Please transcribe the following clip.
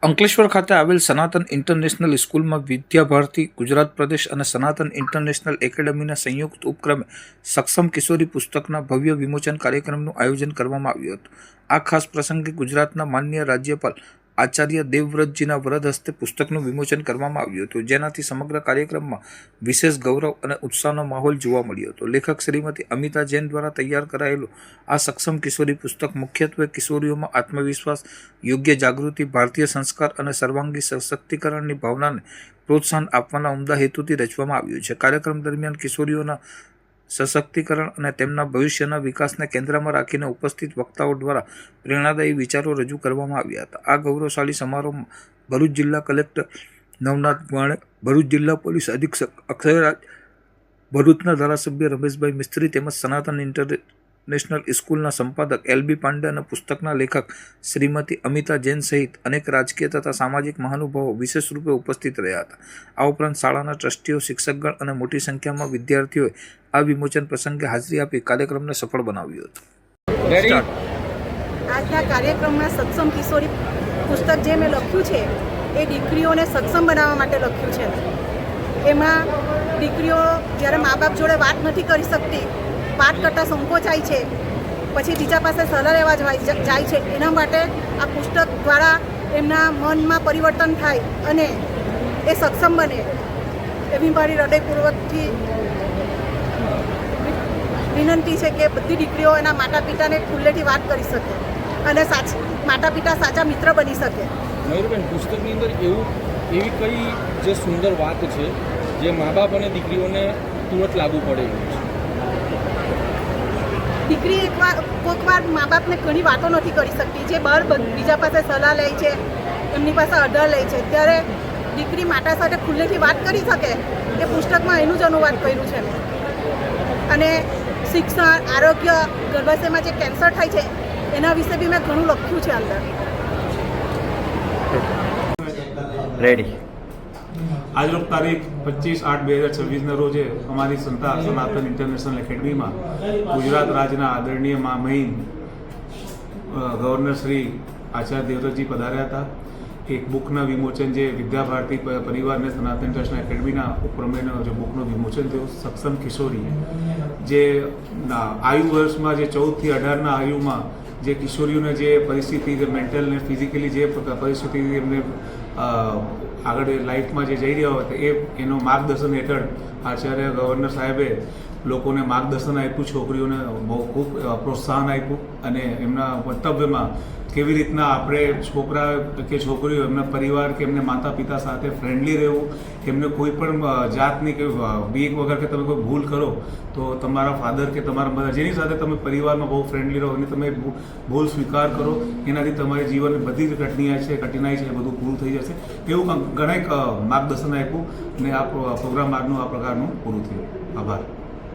અંકલેશ્વર ખાતે આવેલ સનાતન ઇન્ટરનેશનલ સ્કૂલમાં વિદ્યાભારતી ગુજરાત પ્રદેશ અને સનાતન ઇન્ટરનેશનલ એકેડમીના સંયુક્ત ઉપક્રમે સક્ષમ કિશોરી પુસ્તકના ભવ્ય વિમોચન કાર્યક્રમનું આયોજન કરવામાં આવ્યું હતું. આ ખાસ પ્રસંગે ગુજરાતના માનનીય રાજ્યપાલ આચાર્ય દેવવ્રતજીના વરદ હસ્તે પુસ્તકનું વિમોચન કરવામાં આવ્યું હતું, જેનાથી સમગ્ર કાર્યક્રમમાં વિશેષ ગૌરવ અને ઉત્સાહનો માહોલ જોવા મળ્યો હતો. લેખક શ્રીમતી અમિતા જૈન દ્વારા તૈયાર કરાયેલું આ સક્ષમ કિશોરી પુસ્તક મુખ્યત્વે કિશોરીઓમાં આત્મવિશ્વાસ, યોગ્ય જાગૃતિ, ભારતીય સંસ્કાર અને સર્વાંગી સશક્તિકરણની ભાવનાને પ્રોત્સાહન આપવાના ઉમદા હેતુથી રચવામાં આવ્યું છે. કાર્યક્રમ દરમિયાન કિશોરીઓના સશક્તિકરણ અને તેમના ભવિષ્યના વિકાસને કેન્દ્રમાં રાખીને ઉપસ્થિત વક્તાઓ દ્વારા પ્રેરણાદાયી વિચારો રજૂ કરવામાં આવ્યા હતા. આ ગૌરવશાળી સમારોહમાં ભરૂચ જિલ્લા કલેક્ટર નવનાથ ગુહાણે, ભરૂચ જિલ્લા પોલીસ અધિક્ષક અક્ષયરાજ, ભરૂચના ધારાસભ્ય રમેશભાઈ મિસ્ત્રી તેમજ સનાતન ઇન્ટરનેશનલ સ્કૂલના સંપાદક એલ.બી. પાંડે અને પુસ્તકના લેખક શ્રીમતી અમિતા જૈન સહિત અનેક રાજકીય તથા સામાજિક મહાનુભાવો વિશેષ રૂપે ઉપસ્થિત રહ્યા હતા. આ ઉપરાંત શાળાના ટ્રસ્ટીઓ, શિક્ષકગણ અને મોટી સંખ્યામાં વિદ્યાર્થીઓએ આ વિમોચન પ્રસંગે હાજરી આપી કાર્યક્રમને સફળ બનાવ્યો હતો. આજના કાર્યક્રમમાં સક્ષમ કિશોરી પુસ્તક જે મેં લખ્યું છે એ દીકરીઓને સક્ષમ બનાવવા માટે લખ્યું છે. એમાં દીકરીઓ જ્યારે મા બાપ જોડે વાત નથી કરી શકતી, વાત કરતાં સંકોચાય છે, પછી બીજા પાસે સલાહ લેવા જાય છે, એના માટે આ પુસ્તક દ્વારા એમના મનમાં પરિવર્તન થાય અને એ સક્ષમ બને એવી મારી હૃદયપૂર્વકથી વિનંતી છે કે બધી દીકરીઓ એના માતા પિતાને ખુલ્લેથી વાત કરી શકે અને માતા પિતા સાચા મિત્ર બની શકે. મયુરબેન, પુસ્તકની અંદર એવી કઈ જે સુંદર વાત છે જે મા બાપ અને દીકરીઓને તુરંત લાગુ પડે એવું છે? દીકરી કોઈક વાર મા બાપને ઘણી વાતો નથી કરી શકતી, જે બહાર બીજા પાસે સલાહ લે છે, એમની પાસે આધાર લે છે, ત્યારે દીકરી માતા સાથે ખુલ્લેથી વાત કરી શકે એ પુસ્તકમાં એનું જ અનુવાદ કર્યું છે. અને શિક્ષણ, આરોગ્ય, ગર્ભાશયમાં જે કેન્સર થાય છે એના વિશે બી મેં ઘણું લખ્યું છે અંદર. રેડી. આજરોજ તારીખ 25/8/2026ના રોજે અમારી સંસ્થા સનાતન ઇન્ટરનેશનલ એકેડમીમાં ગુજરાત રાજ્યના આદરણીય મહિમ ગવર્નર શ્રી આચાર્ય દેવવ્રતજી પધાર્યા હતા. એક બુકના વિમોચન, જે વિદ્યાભારતી પરિવારને સનાતન ઇન્ટરનેશનલ એકેડમીના ઉપક્રમેનો જે બુકનું વિમોચન થયું, સક્ષમ કિશોરી, જે આયુ વર્ષમાં જે 14 થી 18ના આયુમાં જે કિશોરીઓને જે પરિસ્થિતિ, જે મેન્ટલ ને ફિઝિકલી જે પરિસ્થિતિ એમને આગળ લાઈફમાં જે જઈ રહ્યા હોય એનો માર્ગદર્શન હેઠળ આચાર્ય ગવર્નર સાહેબે લોકોને માર્ગદર્શન આપ્યું, છોકરીઓને બહુ ખૂબ પ્રોત્સાહન આપ્યું અને એમના મંતવ્યમાં કેવી રીતના આપણે છોકરા કે છોકરીઓ એમના પરિવાર કે એમને માતા પિતા સાથે ફ્રેન્ડલી રહેવું, એમને કોઈ પણ જાતની કે બીક વગર કે તમે કોઈ ભૂલ કરો તો તમારા ફાધર કે તમારા મધર જેની સાથે તમે પરિવારમાં બહુ ફ્રેન્ડલી રહો અને તમે ભૂલ સ્વીકાર કરો, એનાથી તમારી જીવનની બધી જ કઠિનાઈ છે એ બધું પૂરું થઈ જશે. એવું ઘણા માર્ગદર્શન આપ્યું અને આ પ્રોગ્રામ આજનું આ પ્રકારનું પૂરું થયું. આભાર.